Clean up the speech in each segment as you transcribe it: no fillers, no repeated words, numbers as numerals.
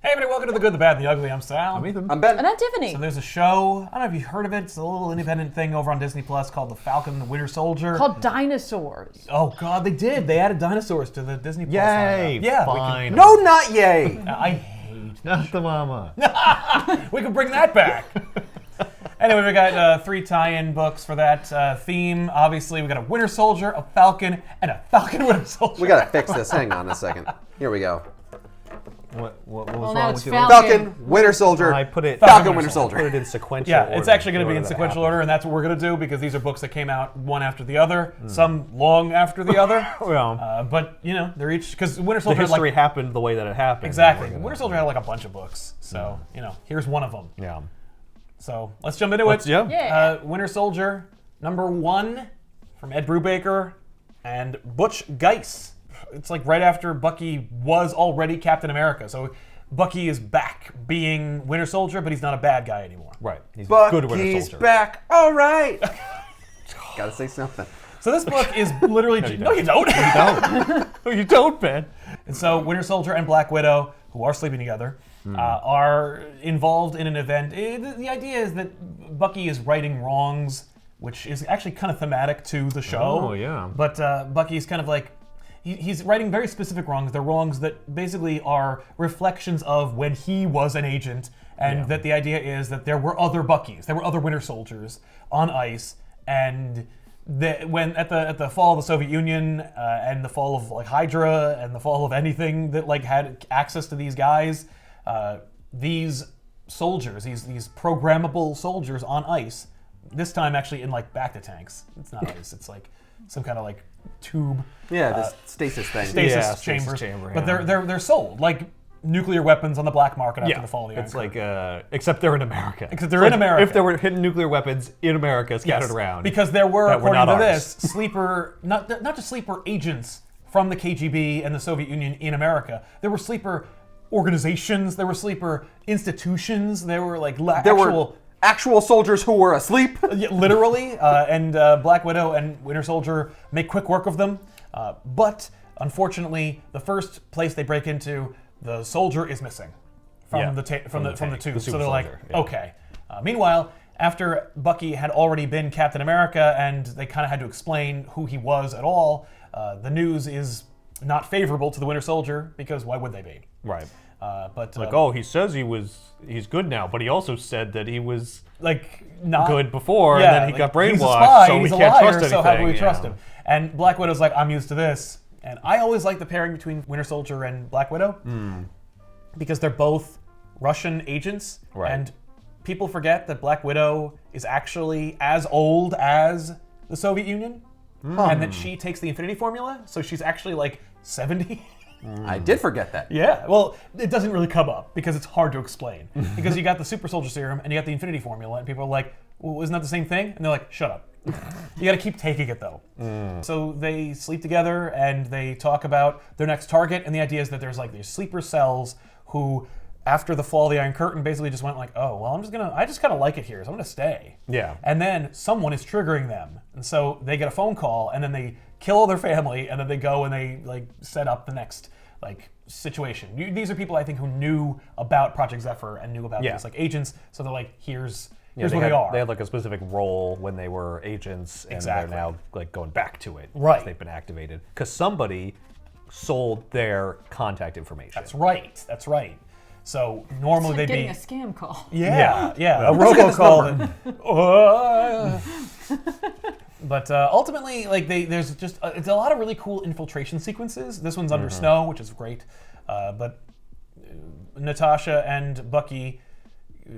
Hey everybody, welcome to The Good, the Bad, and the Ugly. I'm Sal. I'm Ethan. I'm Ben. And I'm Tiffany. So there's a show, I don't know if you've heard of it, it's a little independent thing over on Disney Plus called The Falcon and the Winter Soldier. Called Dinosaurs. Oh god, they did. They added dinosaurs to the Disney Plus. Yay! lineup. Yeah, Fine. No, not yay. I hate Not the mama. We can bring that back. Anyway, we got 3 tie-in books for that theme. Obviously, we got a Winter Soldier, a Falcon, and a Falcon Winter Soldier. We gotta fix this. Hang on a second. Here we go. What was Well, wrong now with it's you? Falcon, Winter Soldier. I put it Falcon, Winter Soldier. Put it in sequential Yeah, order. it's actually going to be in that sequential happened. order, and that's what we're going to do because these are books that came out one after the other, some long after the other. Well, But, you know, they're each... Because Winter the Soldier had, history like... happened the way that it happened. Exactly. We're gonna- Winter Soldier had like a bunch of books. So, you know, here's one of them. Yeah. So, let's jump into it. Yeah. Yeah. Winter Soldier, #1 from Ed Brubaker and Butch Guice. It's like right after Bucky was already Captain America. So Bucky is back being Winter Soldier, but he's not a bad guy anymore. Right. He's a good Winter Bucky's Soldier. back. All right. Gotta say something. So this book is literally... No, you don't. No, you don't, Ben. And so Winter Soldier and Black Widow, who are sleeping together, are involved in an event. The idea is that Bucky is righting wrongs, which is actually kind of thematic to the show. Oh, yeah. But Bucky's kind of like, he's righting very specific wrongs. They're wrongs that basically are reflections of when he was an agent, and that the idea is that there were other Buckys, there were other Winter Soldiers on ice, and when at the fall of the Soviet Union and the fall of like Hydra and the fall of anything that like had access to these guys, these soldiers, these programmable soldiers on ice, this time actually in like bacta tanks. It's not ice. It's like some kind of like tube. Yeah, this stasis thing. Stasis Yeah, stasis chambers. chamber, But yeah. they're sold like nuclear weapons on the black market after the fall of the Iron It's Curtain. like, except they're in America. Except they're in America. If there were hidden nuclear weapons in America scattered Yes, around. because there were, that were according not to ours. this, sleeper not just sleeper agents from the KGB and the Soviet Union in America. There were sleeper organizations. There were sleeper institutions. There were like There were actual soldiers who were asleep. Yeah, literally, and Black Widow and Winter Soldier make quick work of them. But unfortunately, the first place they break into, the soldier is missing from Yeah, the from the tube. super So they're like, soldier, yeah. okay. Meanwhile, after Bucky had already been Captain America and they kind of had to explain who he was at all, the news is not favorable to the Winter Soldier because why would they be? Right. But Like, oh, he says he's good now, but he also said that he was like not good before, yeah, and then he got brainwashed, he's a spy, so we he's a can't liar, trust anything. so how do we yeah. trust him? And Black Widow's like, I'm used to this. And I always like the pairing between Winter Soldier and Black Widow because they're both Russian agents, Right. and people forget that Black Widow is actually as old as the Soviet Union, and that she takes the Infinity Formula, so she's actually like 70. I did forget that. Yeah, well, it doesn't really come up because it's hard to explain. Because you got the Super Soldier Serum and you got the Infinity Formula, and people are like, well, isn't that the same thing? And they're like, shut up. You gotta keep taking it though. So they sleep together and they talk about their next target, and the idea is that there's like these sleeper cells who, after the fall of the Iron Curtain, basically just went like, oh, well, I just kind of like it here, so I'm gonna stay. Yeah. And then someone is triggering them, and so they get a phone call, and then they kill all their family, and then they go and they like set up the next like situation. These are people I think who knew about Project Zephyr and knew about Yeah. these like agents, so they're like, here's Yeah, what they are. They had like a specific role when they were agents, and Exactly. they're now like going back to it. Right. Because they've been activated. Because somebody sold their contact information. That's right. That's right. So normally Like they'd getting be a scam call. yeah, Yeah. a Let's get this robocall. But ultimately, like there's just it's a lot of really cool infiltration sequences. This one's under snow, which is great. But Natasha and Bucky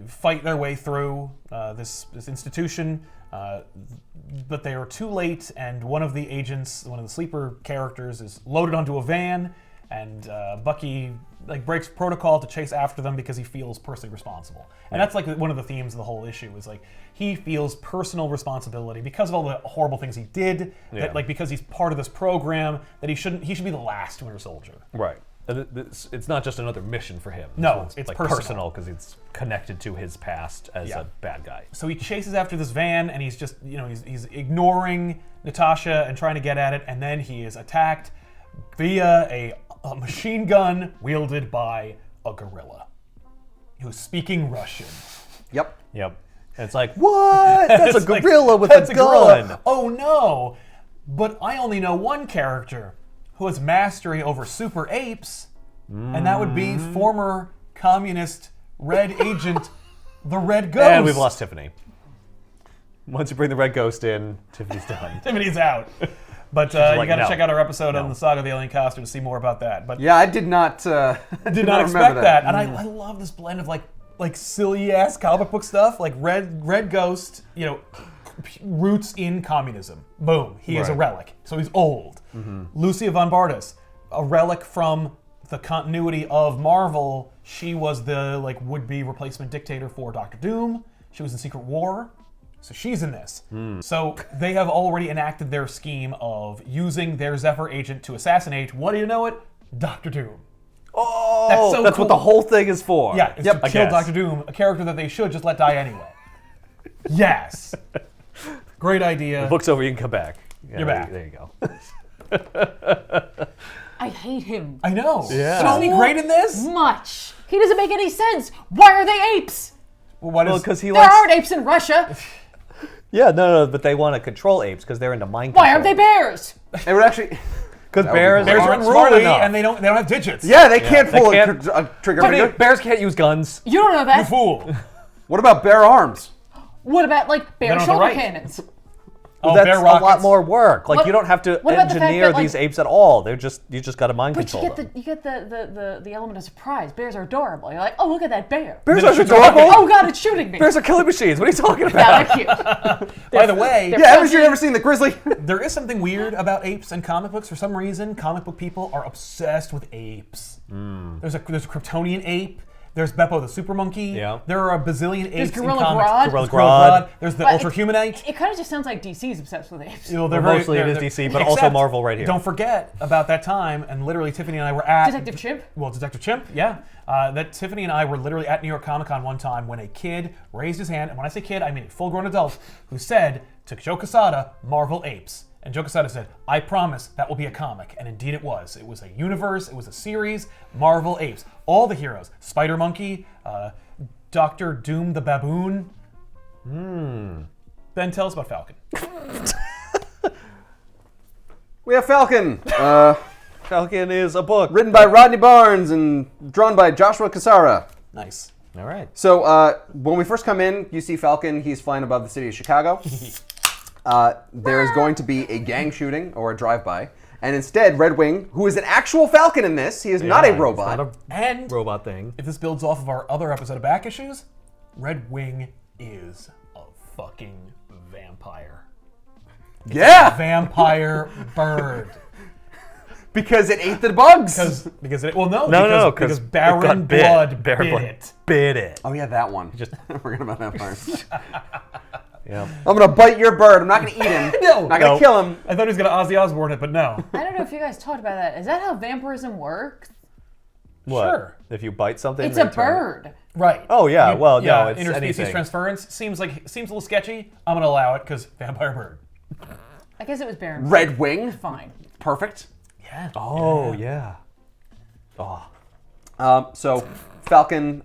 fight their way through this institution, but they are too late, and one of the agents, one of the sleeper characters, is loaded onto a van, and Bucky like breaks protocol to chase after them because he feels personally responsible. And that's like one of the themes of the whole issue is like he feels personal responsibility because of all the horrible things he did, that like because he's part of this program, that he should be the last Winter Soldier. Right. And it's not just another mission for him. No, This one's, it's like personal. because it's connected to his past as a bad guy. So he chases after this van, and he's just, he's ignoring Natasha and trying to get at it, and then he is attacked via a machine gun wielded by a gorilla. who's speaking Russian. Yep. Yep. And it's like, what? That's a gorilla with a gun. Gorilla. Oh no! But I only know one character who has mastery over super apes, and that would be former communist red agent, the Red Ghost. And we've lost Tiffany. Once you bring the Red Ghost in, Tiffany's done. Tiffany's out. But you like, got to no. check out our episode on the Saga of the Alien Costume to see more about that. But Yeah, I did not. did not expect that. And I love this blend of like silly ass comic book stuff, like Red Ghost, roots in communism. Boom, he is a relic, so he's old. Lucia von Bardas, a relic from the continuity of Marvel. She was the would-be replacement dictator for Doctor Doom. She was in Secret War, so she's in this. So they have already enacted their scheme of using their Zephyr agent to assassinate. What do you know it? Doctor Doom. Oh, so that's cool. what the whole thing is for. Yeah, it's to I kill guess. Doctor Doom, a character that they should just let die anyway. Yes. Great idea. The book's over, you can come back. Yeah, You're back. There you go. I hate him. I know. Yeah. But isn't he great in this? Much. He doesn't make any sense. Why are they apes? Well, Because he There likes... aren't apes in Russia. Yeah, no, but they want to control apes because they're into mind control. Why aren't they bears? It would actually. Because That would be bears bears are aren't smart unruly enough. and they don't have digits. Yeah, they can't they pull can't- a trigger Tiffany, finger. bears can't use guns. You don't know You that. fool. What about bare arms? What about bear They don't have the shoulder right. cannons? Oh, That's bear a rockets. lot more work. Like What- you don't have to what about the fact engineer that, these apes at all. They're just you just got to mind But you control get them. the element of surprise. Bears are adorable. You're like, oh, look at that bear. Bears Then are it shoots adorable. Oh God, it's shooting me. Bears are killing machines. What are you talking Yeah, about? they're cute. By the way, they're- Yeah, haven't you ever seen the grizzly? there is something weird about apes and comic books. For some reason, comic book people are obsessed with apes. There's a Kryptonian ape. There's Beppo the super monkey. Yeah. There are a bazillion apes in Gorilla comics. Grodd. Gorilla There's Gorilla Grodd. There's the But Ultra Humanite. It kind of just sounds like DC's obsessed with apes. They're Well, very- mostly it is they're- DC, but also except, Marvel right here. Don't forget about that time, and literally Tiffany and I were at Detective Chimp? Well, Detective Chimp, yeah. That Tiffany and I were literally at New York Comic Con one time when a kid raised his hand, and when I say kid, I mean a full-grown adult, who said to Joe Quesada, "Marvel apes." And Joe Quesada said, "I promise that will be a comic." And indeed it was. It was a universe, it was a series, Marvel apes. All the heroes, Spider Monkey, Doctor Doom the Baboon. Ben, tell us about Falcon. We have Falcon, Falcon is a book. written by Rodney Barnes and drawn by Joshua Cassara. Nice. All right. So when we first come in, you see Falcon. He's flying above the city of Chicago. There is going to be a gang shooting or a drive-by. And instead, Red Wing, who is an actual Falcon in this, he is not a Yeah, robot. It's not And a robot thing. if this builds off of our other episode of Back Issues, Red Wing is a fucking vampire. Yeah, Vampire bird. because it ate the bugs. Because it, well, no, No, because it Baron got bit. Blood Baron bit Blood it. Bit it. Oh yeah, that one. Just forget about that part. Yeah. I'm gonna bite your bird. I'm not gonna eat him. No. I'm not gonna No. kill him. I thought he was gonna Ozzy Osbourne it, but no. I don't know if you guys talked about that. Is that how vampirism works? What? Sure. If you bite something, It's they a turn- bird. Right. Oh yeah. Well, yeah, no, it's interspecies anything. transference seems a little sketchy. I'm gonna allow it because vampire bird. I guess it was Baron. Red Wing. Fine. Perfect. Yeah. Oh yeah. Oh. So Falcon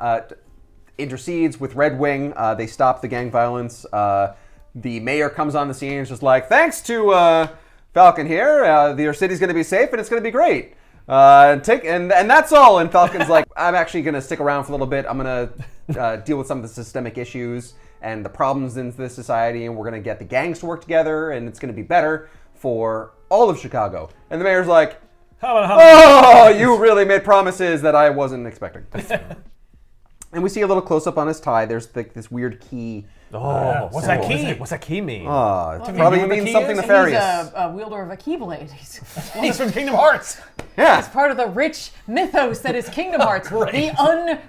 intercedes with Red Wing. They stop the gang violence. The mayor comes on the scene and is just like, thanks to Falcon here, your city's going to be safe and it's going to be great. And that's all. And Falcon's like, I'm actually going to stick around for a little bit. I'm going to deal with some of the systemic issues and the problems in this society, and we're going to get the gangs to work together, and it's going to be better for all of Chicago. And the mayor's like, oh, you really made promises that I wasn't expecting. And we see a little close-up on his tie. There's this weird key. Oh. What's that key? What's that key mean? It you probably know what the means key something is? nefarious. He's a wielder of a keyblade. He's from Kingdom Hearts. Yeah. Part of the rich mythos that is Kingdom Hearts. The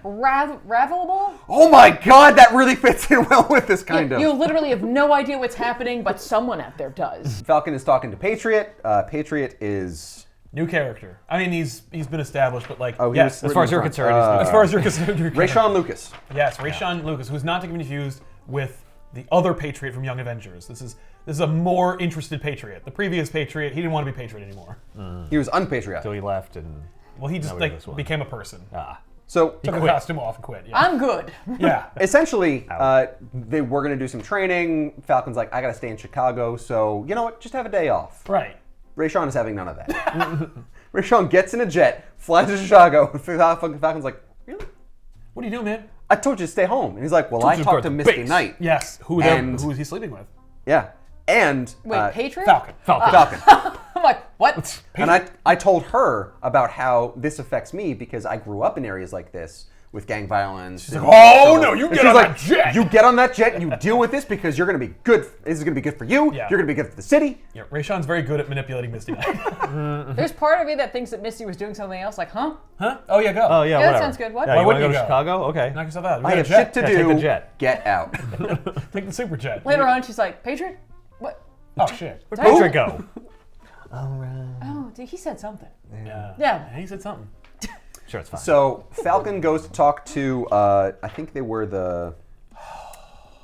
unravelable. Oh my god, that really fits in well with this kind of. You literally have no idea what's happening, but someone out there does. Falcon is talking to Patriot. Patriot is. New character. I mean, he's been established, but like, Oh, he yes, was as far as you're written concerned, in front. as far as you're concerned, new character. Rayshawn Lucas. Yes, Rayshawn Lucas, who's not to be confused with the other Patriot from Young Avengers. This is a more interested Patriot. The previous Patriot, he didn't want to be Patriot anymore. He was unpatriotic. So he left and Well, he just Now we know this one. became a person. So Took the costume off and quit. Yeah. I'm good. Yeah. essentially, they were going to do some training. Falcon's like, I got to stay in Chicago, so you know what? Just have a day off. Right. Rayshawn is having none of that. Rayshawn gets in a jet, flies to Chicago. Falcon's like, really? What are you doing, man? I told you to stay home. And he's like, well, I you to talked go to to Misty base. Knight. Yes. Who is he sleeping with? Yeah. And Wait, Patriot? Falcon. Falcon. I'm like, what? And I told her about how this affects me because I grew up in areas like this with gang violence. She's like, oh no, you get on that jet. You get on that jet and you deal with this because you're going to be good. This is going to be good for you. Yeah. You're going to be good for the city. Yeah, Rayshawn's very good at manipulating Misty Knight. There's part of me that thinks that Misty was doing something else, like, huh? Huh? Oh yeah, go. Oh yeah, Yeah, that whatever. sounds good. What? Yeah, Why you want to wouldn't go you to go? Chicago? Okay. Knock yourself out. You I got a have jet. shit to Yeah, do. take the jet. Get out. Take the super jet. Later on, she's like, Patriot? What? Oh shit. Where'd Patriot go? Oh, dude, he said something. Yeah. Yeah. He said something. Sure, it's fine. So Falcon goes to talk to, I think they were the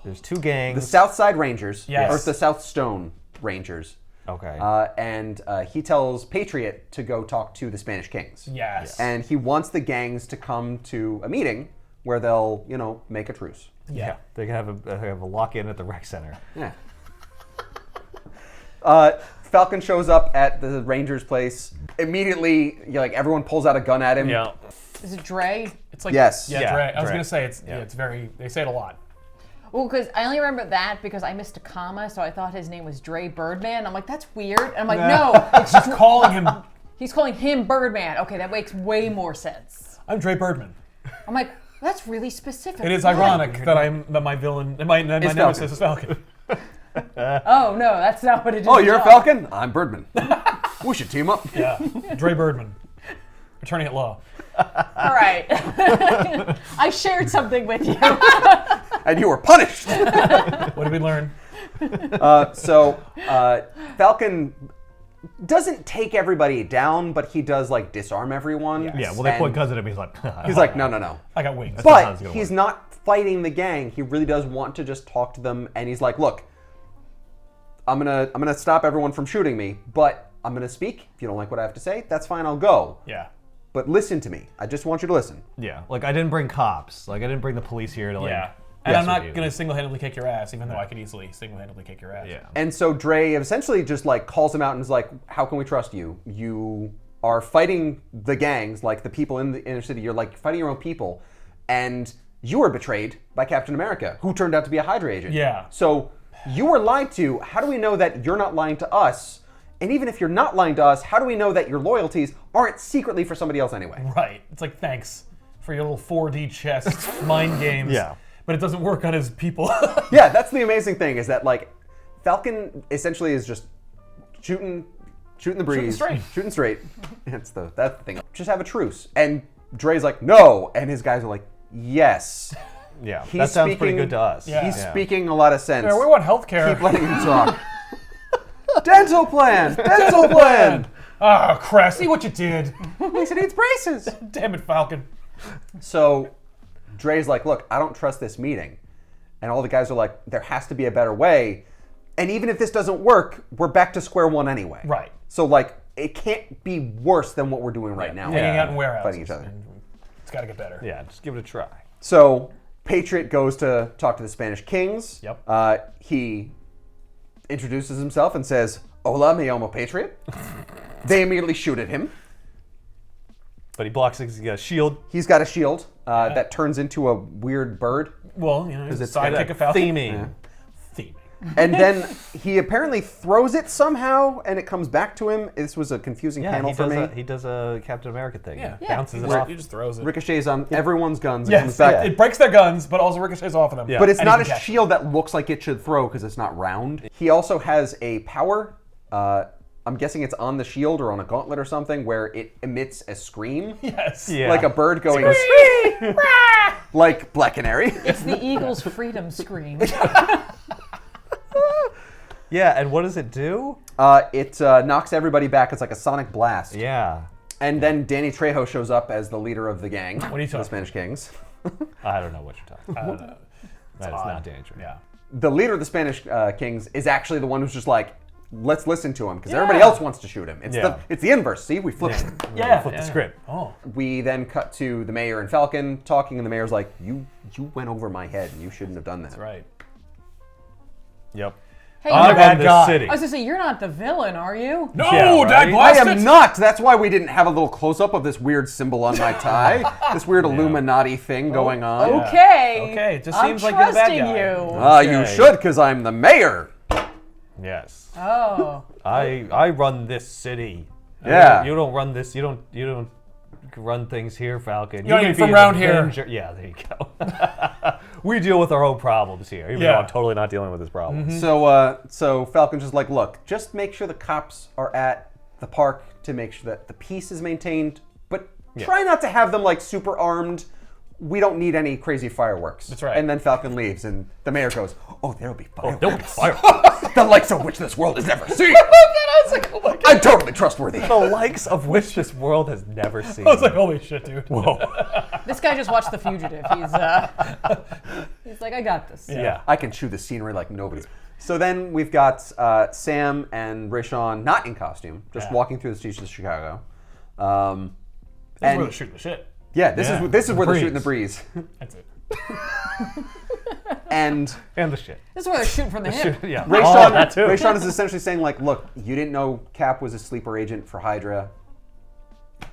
There's two gangs. South Side Rangers. Yes. Or the South Stone Rangers. Okay. And he tells Patriot to go talk to the Spanish Kings. Yes. And he wants the gangs to come to a meeting where they'll, make a truce. yeah. They can have a lock-in at the rec center. Yeah. Falcon shows up at the Rangers' place. Immediately, everyone pulls out a gun at him. Yeah. Is it Dre? It's like Yes. Yeah, Yeah, Dre. I was Dre. gonna say it's Yeah. it's very. They say it a lot. Well, because I only remember that because I missed a comma, so I thought his name was Dre Birdman. I'm like, that's weird. And I'm like, no, it's Just calling him. he's calling him Birdman. Okay, that makes way more sense. I'm Dre Birdman. I'm like, that's really specific. It is Why? ironic that my villain, my nemesis is Falcon. Oh no, that's not what it is. Oh, you're at a all. Falcon? I'm Birdman. We should team up. Yeah. Dre Birdman. Attorney at law. All right. I shared something with you. And you were punished. What did we learn? So Falcon doesn't take everybody down, but he does disarm everyone. Yes. Yeah, well, they And point guns at him. He's like, He's like, no. I got wings. how But it's gonna he's work. not fighting the gang. He really does want to just talk to them, and he's like, look, I'm gonna stop everyone from shooting me, but I'm gonna speak. If you don't like what I have to say, that's fine. I'll go. Yeah. But listen to me. I just want you to listen. yeah, like I didn't bring cops. Like I didn't bring the police here to Yeah. And I'm mess not with you. gonna single-handedly kick your ass, even though I could easily single-handedly kick your ass. Yeah. And so Dre essentially just calls him out and is like, how can we trust you? You are fighting the gangs, like the people in the inner city. You're fighting your own people. And you were betrayed by Captain America, who turned out to be a Hydra agent. Yeah. So you were lied to. How do we know that you're not lying to us? And even if you're not lying to us, how do we know that your loyalties aren't secretly for somebody else anyway? Right. It's like, thanks for your little 4D chess mind games. Yeah. But it doesn't work on his people. Yeah, that's the amazing thing is that Falcon essentially is just shooting the breeze, straight. That's the thing. Just have a truce. And Dre's like, no, and his guys are like, yes. Yeah, He's that sounds pretty speaking- good to us. Yeah. He's speaking a lot of sense. Yeah, we want healthcare. Keep letting him talk. Dental plan. Dental plan. Ah, crap. See what you did. Lisa needs braces. Damn it, Falcon. So Dre's like, look, I don't trust this meeting. And all the guys are like, there has to be a better way. And even if this doesn't work, we're back to square one anyway. Right. So it can't be worse than what we're doing right now. Hanging out in warehouses. Fighting each other. And it's got to get better. Yeah, just give it a try. So Patriot goes to talk to the Spanish Kings. Yep. He introduces himself and says, "Hola, me llamo Patriot." They immediately shoot at him. But he blocks it. He's got a shield. He's got a shield that turns into a weird bird. Well, it's it's sidekick got of Falcon. theming. Theming. And then he apparently throws it somehow, and it comes back to him. This was a confusing Yeah, panel he for does me. he does a Captain America thing. Yeah. He bounces it He off. just throws it. Ricochets on everyone's guns. Yes, and comes back. it breaks their guns, but also ricochets off of them. Yeah. But it's And not he a can catch shield that looks like it should throw because it's not round. He also has a power. I'm guessing it's on the shield or on a gauntlet or something where it emits a scream. Yes. Yeah. Like a bird going like Black Canary. It's the Eagles' freedom scream. Yeah, and what does it do? It knocks everybody back. It's like a sonic blast. Yeah. And then Danny Trejo shows up as the leader of the gang. What are you The talking Spanish Kings. I don't know what you're talking about. That is odd. not dangerous. Yeah. The leader of the Spanish Kings is actually the one who's just like, let's listen to him because everybody else wants to shoot him. It's the inverse. See, we flipped. Flip the script. Oh. We then cut to the mayor and Falcon talking, and the mayor's like, "You went over my head, and you shouldn't have done that." That's right. Yep. Hey, I you're run bad guy. this city. I was gonna say, you're not the villain, are you? No, Yeah, Dad right? I blasted. am not. That's why we didn't have a little close-up of this weird symbol on my tie. This weird Illuminati thing going on. Okay. Okay, it just I'm seems like you're the bad trusting guy. you. You should, because I'm the mayor. Yes. Oh. I run this city. Yeah. You don't run this. You don't run things here, Falcon. You're not can even from be an around here. Avenger. Yeah, there you go. We deal with our own problems here, even though I'm totally not dealing with this problem. So Falcon's just like, look, just make sure the cops are at the park to make sure that the peace is maintained, but try not to have them like super armed. We don't need any crazy fireworks. That's right. And then Falcon leaves, and the mayor goes, "Oh, there'll be fireworks. There'll be fireworks. The likes of which this world has never seen. I was like, oh my God. I'm totally trustworthy." The likes of which this world has never seen. I was like, holy shit, dude. whoa. This guy just watched The Fugitive. He's like, I got this. Yeah. I can chew the scenery like nobody's. So then we've got Sam and Rayshawn not in costume, just walking through the streets of Chicago. That's where they're shooting the shit. Yeah, this is where they're breeze. shooting the breeze. That's it. And And the shit. This is where they're shooting from the hip. Yeah. Rayshawn, that too. Rayshawn is essentially saying, like, look, you didn't know Cap was a sleeper agent for Hydra.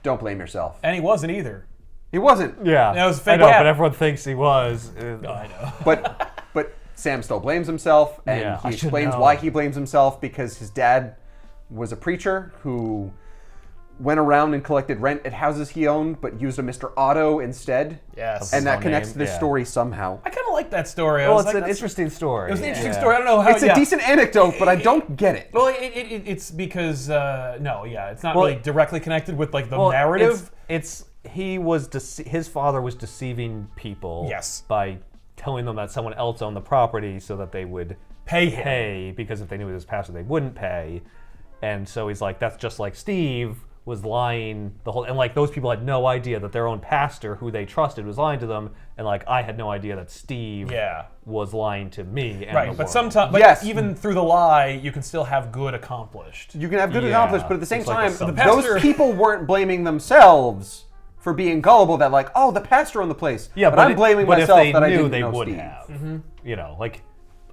Don't blame yourself. And he wasn't either. He wasn't. Yeah. That was a fake I know, Cap. but everyone thinks he was. I know. But Sam still blames himself, and Yeah, I he should explains know. why he blames himself, because his dad was a preacher who went around and collected rent at houses he owned, but used a Mr. Otto instead. Yes. And that own connects name, to this yeah. story somehow. I kind of like that story. I Well, was it's like, an interesting story. It was an interesting Yeah. story. I don't know how. It's a decent anecdote, but I don't get it. Well, it's because it's not really directly connected with like the Well, narrative. His father was deceiving people. Yes. By telling them that someone else owned the property so that they would Pay him. pay, because if they knew it was pastor, they wouldn't pay. And so he's like, that's just like Steve was lying the whole, and like those people had no idea that their own pastor, who they trusted, was lying to them, and like I had no idea that Steve was lying to me. And Right, the but world. sometimes, Yes. even through the lie, you can still have good accomplished. You can have good Yeah. accomplished, but at the same It's like time, a sub- pastor- those people weren't blaming themselves for being gullible. That like, oh, the pastor owned the place. Yeah, but I'm blaming but myself if they that I knew, didn't they know would Steve. have. You know, like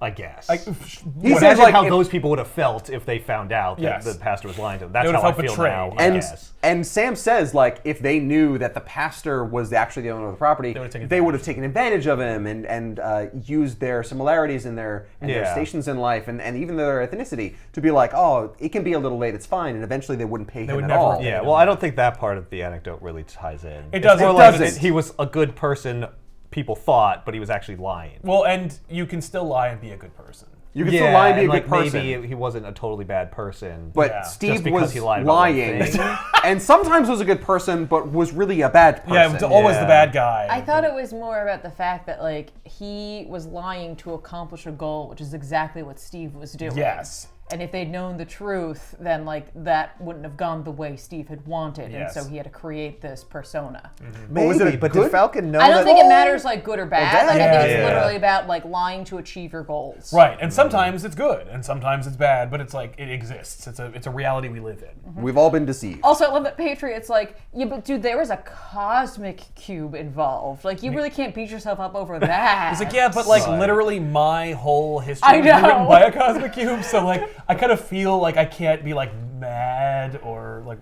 I guess. He Imagine says like how if- those people would have felt if they found out that Yes. the pastor was lying to them. That's would how have I felt feel betrayed, now. yeah. I And guess. and Sam says like if they knew that the pastor was actually the owner of the property, they would have taken advantage of him and used their similarities in their stations in life and even their ethnicity to be like, oh, it can be a little late, it's fine, and eventually they wouldn't pay him would at never all. pay Yeah, him. well, I don't think that part of the anecdote really ties in. It doesn't. It's more It like doesn't. he was a good person, people thought, but he was actually lying. Well, and you can still lie and be a good person. You can still lie and be a good like person. maybe he wasn't a totally bad person. But Yeah. Steve Just because was he lied about one lying, thing. and sometimes was a good person, but was really a bad person. Yeah, it was always the Yeah. bad guy. I thought it was more about the fact that like he was lying to accomplish a goal, which is exactly what Steve was doing. Yes. And if they'd known the truth, then like that wouldn't have gone the way Steve had wanted, Yes. and so he had to create this persona. But was it a But good- did Falcon know I don't that? think it matters like good or bad. Like I think it's Yeah. literally about like lying to achieve your goals. Right, and sometimes it's good, and sometimes it's bad, but it's like it exists. It's a reality we live in. We've all been deceived. Also, I love that Patriot's like, yeah, but dude, there was a cosmic cube involved. Like, you really can't beat yourself up over that. It's like, yeah, but like literally my whole history I was written know. by a cosmic cube, so like I kind of feel like I can't be like mad or like,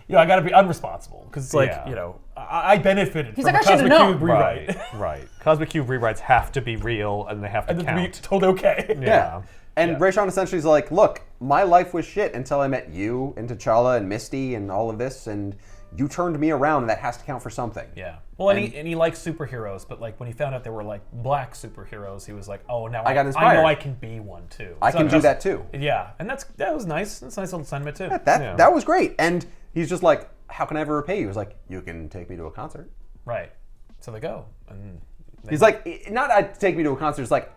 I got to be unresponsible because it's like Yeah. I benefited He's from like, a I should've cosmic known. cube rewrite. Right. Cosmic Cube rewrites have to be real, and they have to And then to be count. told okay. Yeah. And Yeah. Rayshawn essentially is like, look, my life was shit until I met you and T'Challa and Misty and all of this, and you turned me around, and that has to count for something. Yeah. Well, and he likes superheroes, but like when he found out there were like black superheroes, he was like, oh, now I got I inspired. know I can be one too. I It's can not do just- that too. Yeah, and that was nice. That's a nice little sentiment too. That was great. And he's just like, how can I ever repay you? He was like, you can take me to a concert. Right. So they go, and He's like, not take me to a concert. It's like,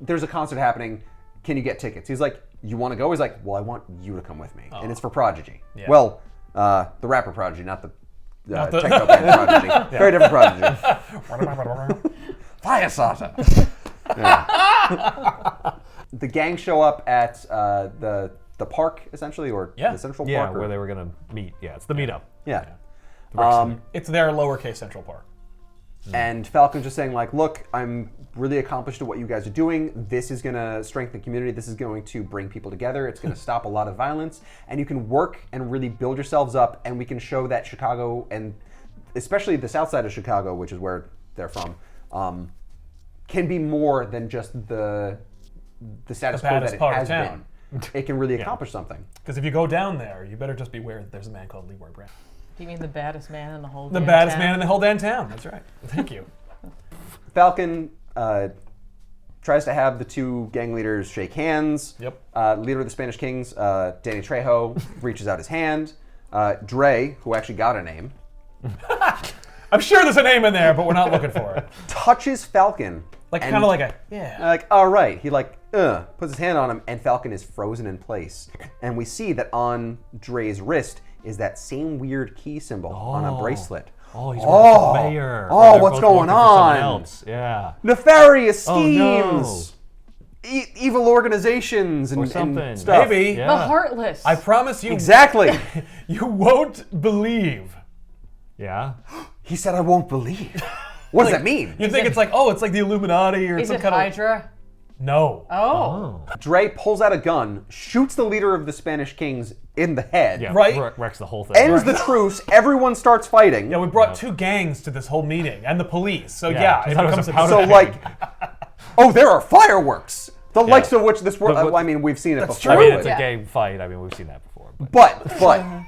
there's a concert happening. Can you get tickets? He's like, you want to go? He's like, well, I want you to come with me. And it's for Prodigy. Yeah. Well, the rapper Prodigy, not the the- techno band Prodigy. Very different Prodigy. Fire Sata. Yeah. the gang show up at the park, essentially, or Yeah. the Central Yeah, Park. or- where they were gonna meet. Yeah, it's the meetup. Yeah. It's their lowercase Central Park. And Falcon's just saying, like, look, I'm really accomplished at what you guys are doing. This is going to strengthen the community. This is going to bring people together. It's going to stop a lot of violence. And you can work and really build yourselves up, and we can show that Chicago, and especially the south side of Chicago, which is where they're from, can be more than just the status quo that baddest it part of has town. been. It can really accomplish something. Because if you go down there, you better just beware that there's a man called Leroy Brown. You mean the baddest man in the whole The damn baddest town? man in the whole damn town. That's right. Thank you. Falcon tries to have the two gang leaders shake hands. Yep. Leader of the Spanish Kings, Danny Trejo, reaches out his hand. Dre, who actually got a name, I'm sure there's a name in there, but we're not looking for it. touches Falcon. Like and- kind of like a yeah. Like, all right. He puts his hand on him, and Falcon is frozen in place. And we see that on Dre's wrist is that same weird key symbol on a bracelet. Oh, he's working for the mayor. Oh, They're what's both going working for someone on? else. Yeah. Nefarious Oh, no. schemes, evil organizations, and Or something. and stuff. Maybe. Yeah. The Heartless. I promise you. Exactly. You won't believe. Yeah. He said, "I won't believe." What does that mean? You think it's like it's like the Illuminati or Is some it kind of Hydra? no. Oh. Dre pulls out a gun, shoots the leader of the Spanish Kings in the head, Yeah. Right? Wrecks the whole thing. ends the truce. Everyone starts fighting. Yeah, we brought two gangs to this whole meeting and the police. So Yeah, yeah, I it thought it becomes was a a powder So, keg. like, there are fireworks. The likes of which this world. But- Well, I mean, we've seen it before. I mean, it's but- a gay fight. I mean, we've seen that before. But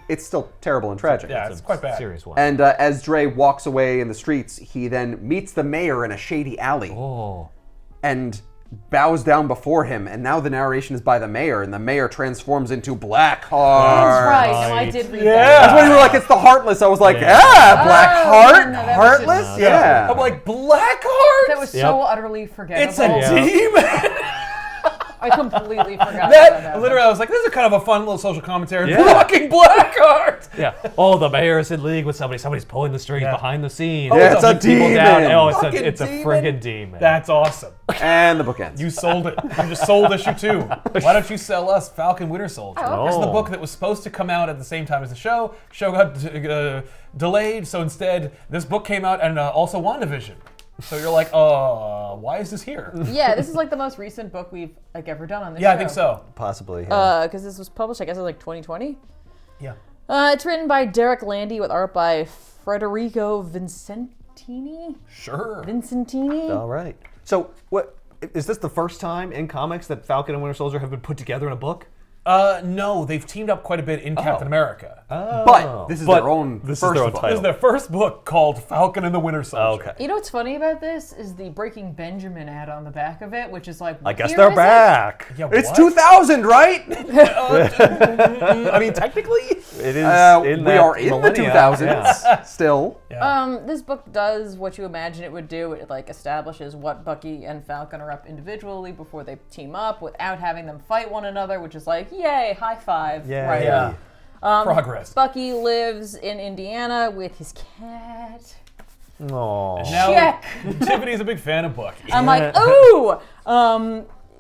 it's still terrible and tragic. Yeah, it's quite bad. Serious one. And as Dre walks away in the streets, he then meets the mayor in a shady alley Oh. and bows down before him. And now the narration is by the mayor, and the mayor transforms into Blackheart. That's right. No, I Right. did read Yeah. that. That's when you were like, it's the Heartless. I was like, Yeah. Blackheart? no, that was Heartless? just- Yeah. I'm like Blackheart. That was Yep. so utterly forgettable. It's a Yeah. demon. I completely forgot about That that. literally, I was like, this is kind of a fun little social commentary. Yeah. Fucking Blackheart. Yeah. Oh, the mayor is in league with somebody. Somebody's pulling the strings Yeah. behind the scenes. Yeah, it's a People demon. down. Oh, Fucking it's a demon. friggin' demon. That's awesome. And the book ends. You sold it. You just sold issue 2. Why don't you sell us Falcon Winter Soldier? Oh, This is the okay. book that was supposed to come out at the same time as the show. Show got delayed, so instead this book came out and also WandaVision. So you're like, why is this here? Yeah, this is like the most recent book we've ever done on this Yeah, show. I think so. Possibly. Because this was published, I guess, in like 2020. Yeah. It's written by Derek Landy with art by Federico Vincentini. Sure. Vincentini. All right. So, what is this the first time in comics that Falcon and Winter Soldier have been put together in a book? No, they've teamed up quite a bit in Captain America. But this is their own this is first their own book. This is their first book called Falcon and the Winter Soldier. Okay. You know what's funny about this is the Breaking Benjamin ad on the back of it, which is like, I guess here they're is it. back. Yeah, It's what? 2000, right? I mean, technically. It is. We in that are in the millennia. 2000s Yeah. still. This book does what you imagine it would do. It like establishes what Bucky and Falcon are up individually before they team up without having them fight one another, which is like, yay, high five. Yay. Right. Yeah. Progress. Bucky lives in Indiana with his cat. Aw. Now, Check. Tiffany's a big fan of Bucky. I'm like, ooh.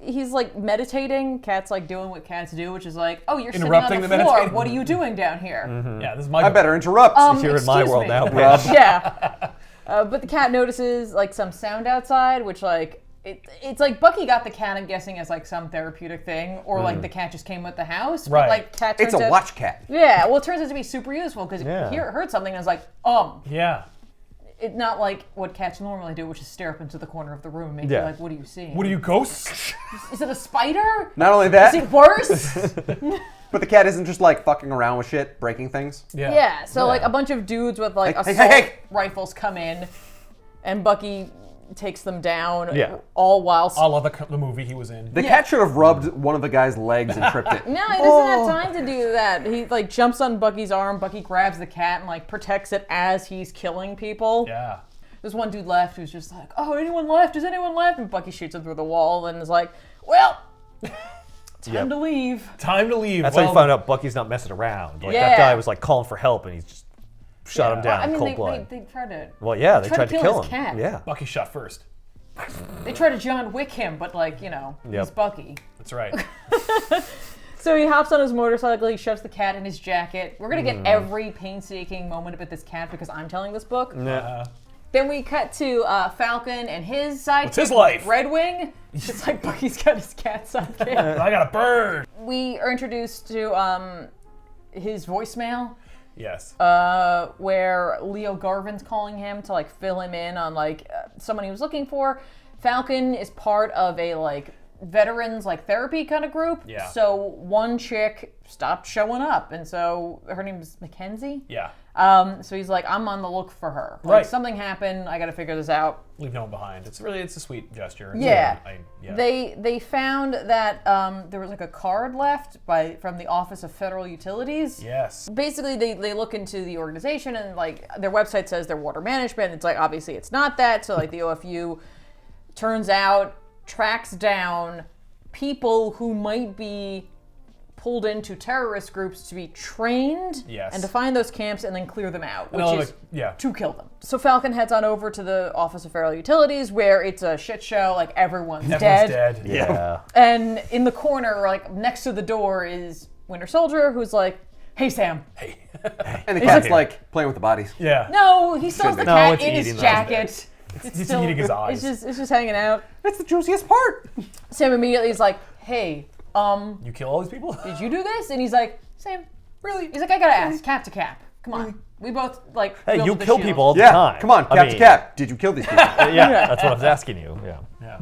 He's like meditating. Cat's like doing what cats do, which is like, oh, you're Interrupting sitting the on the floor. meditation. What are you doing down here? Yeah, this is my I book. better interrupt. You're in my Excuse world me. now, bitch. Yeah. But the cat notices like some sound outside, which like it's like Bucky got the cat, I'm guessing, as like some therapeutic thing, or like the cat just came with the house. Right. But like cat It's turns a out- watch cat. Yeah, well, it turns out to be super useful because Yeah. he heard something and was like, Yeah. it's not like what cats normally do, which is stare up into the corner of the room, make Yeah. you like, what are you seeing? What are you, ghosts? Is it a spider? Not only Is that, it worse? but the cat isn't just like fucking around with shit, breaking things. Yeah. Yeah, so like a bunch of dudes with like Hey, assault hey, hey. rifles come in, and Bucky takes them down. Yeah. All while. I love the movie he was in. The cat should have rubbed one of the guy's legs and tripped it. No, he doesn't have time to do that. He like jumps on Bucky's arm. Bucky grabs the cat and like protects it as he's killing people. Yeah. There's one dude left who's just like, "Oh, anyone left? Is anyone left?" And Bucky shoots him through the wall and is like, "Well, time to leave." Time to leave. That's how you found out Bucky's not messing around. Like Yeah. that guy was like calling for help, and he's just shot him down I in mean, cold blood. they tried to. Well, yeah, they tried tried to to kill kill his him. cat. Yeah. Bucky shot first. They try to John Wick him, but like, you know, he's Yep. Bucky. That's right. So he hops on his motorcycle, he shoves the cat in his jacket. We're gonna get every painstaking moment about this cat because I'm telling this book. Then we cut to Falcon and his sidekick, What's his life? Red Wing. It's like Bucky's got his cat sidekick. I got a bird. We are introduced to his voicemail. Yes. Where Leo Garvin's calling him to like fill him in on like someone he was looking for. Falcon is part of a like veterans like therapy kind of group. Yeah. So one chick stopped showing up, and so her name is Mackenzie. Yeah. So he's like, I'm on the look for her. Like, Right. Something happened. I got to figure this out. Leave no one behind. It's a sweet gesture. Yeah. Yeah. They found that there was like a card left from the Office of Federal Utilities. Yes. Basically, they look into the organization and like their website says they're water management. It's like obviously it's not that. So like the OFU turns out tracks down people who might be pulled into terrorist groups to be trained Yes. and to find those camps and then clear them out, which all is yeah. to kill them. So Falcon heads on over to the Office of Federal Utilities where it's a shit show, like everyone's dead. Yeah. And in the corner, like next to the door, is Winter Soldier, who's like, "Hey Sam." Hey. And the cat's like playing with the bodies. Yeah. No, he still has the No, cat it's in his eating them. jacket. It's eating his eyes. It's just hanging out. That's the juiciest part. Sam immediately is like, "Hey, You kill all these people? did you do this?" And he's like, "Sam, really?" He's like, "I gotta ask, cap to cap. Come on, we both like." Hey, you wielded the kill shield." people all the Yeah, time. come on, I cap to mean, cap. Did you kill these people? Yeah, that's what I was asking you. Yeah. Yeah.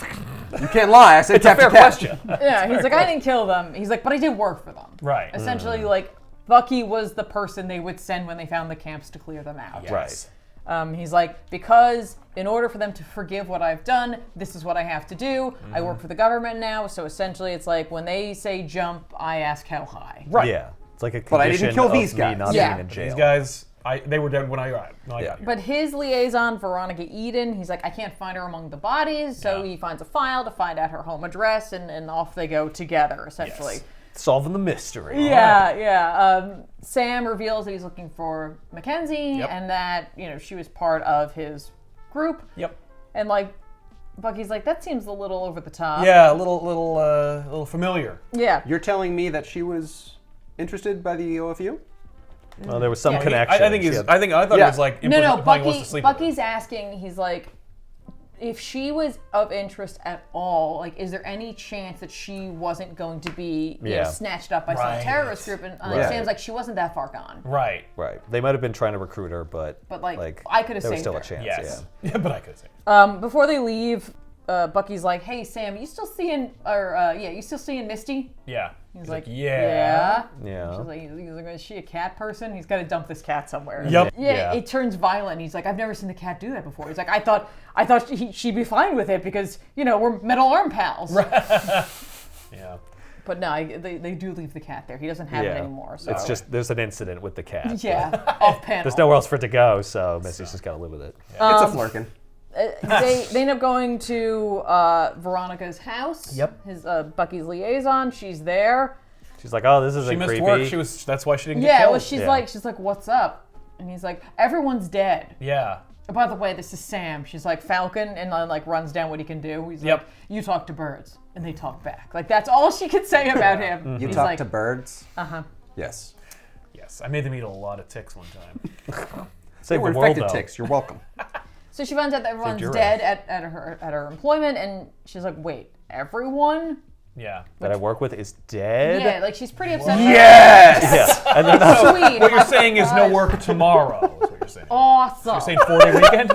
You can't lie. I said It's a cap fair to cap. question. Yeah, he's like, "I didn't kill them." He's like, "But I did work for them." Right. Essentially, like Bucky was the person they would send when they found the camps to clear them out. Yes. Right. He's like, because in order for them to forgive what I've done, this is what I have to do. I work for the government now, so essentially it's like when they say jump, I ask how high. Right. Yeah. It's like a But I didn't condition kill of these me guys. not Yeah. being in jail. These guys, they were dead when I got here. But his liaison, Veronica Eden, he's like, I can't find her among the bodies, so Yeah. he finds a file to find out her home address, and off they go together, essentially. Yes. Solving the mystery. Yeah. Sam reveals that he's looking for Mackenzie, Yep. and that, she was part of his group. Yep. And, like, Bucky's like, that seems a little over the top. Yeah, a little familiar. Yeah. You're telling me that she was interested by the OFU? Well, there was some Yeah. connection. I think She he's. had- I thought Yeah. it was like No, implying he wants to sleep with her. Bucky's asking, he's like, if she was of interest at all, like, is there any chance that she wasn't going to be snatched up by some Right. terrorist group? And Right. Sam's like, she wasn't that far gone. Right. Right. They might have been trying to recruit her, but like, I could have there was saved still her. a chance. Yes. Yeah. Yeah, but I could say. Before they leave, Bucky's like, hey Sam, you still seeing Misty? Yeah. He's like, Yeah. She's like, is she a cat person? He's got to dump this cat somewhere. Yep. Yeah, Yeah. it turns violent. He's like, I've never seen the cat do that before. He's like, I thought she'd be fine with it because we're metal arm pals. Yeah. But no, they do leave the cat there. He doesn't have it anymore. So It's just there's an incident with the cat. yeah, off panel. There's nowhere else for it to go, so Missy's just got to live with it. It's a flirkin. They end up going to Veronica's house. Yep. His Bucky's liaison. She's there. She's like, "Oh, this isn't She missed creepy." work. That's why she didn't get Yeah, killed. well, she's like, what's up? And he's like, everyone's dead. Yeah. Oh, by the way, this is Sam. She's like Falcon, and then like runs down what he can do. He's like, you talk to birds, and they talk back. Like that's all she could say about him. You He's talk like, to birds? Uh-huh. Yes. Yes. I made them eat a lot of ticks one time. Save They the were world, infected though. ticks. You're welcome. So she finds out that everyone's your dead at her employment, and she's like, wait, everyone? Yeah. That I work with is dead. Yeah, like she's pretty upset. Yes! Yeah. And then Sweet. What you're saying is no work tomorrow. Is what you're saying. Awesome. You're saying 4-day weekend.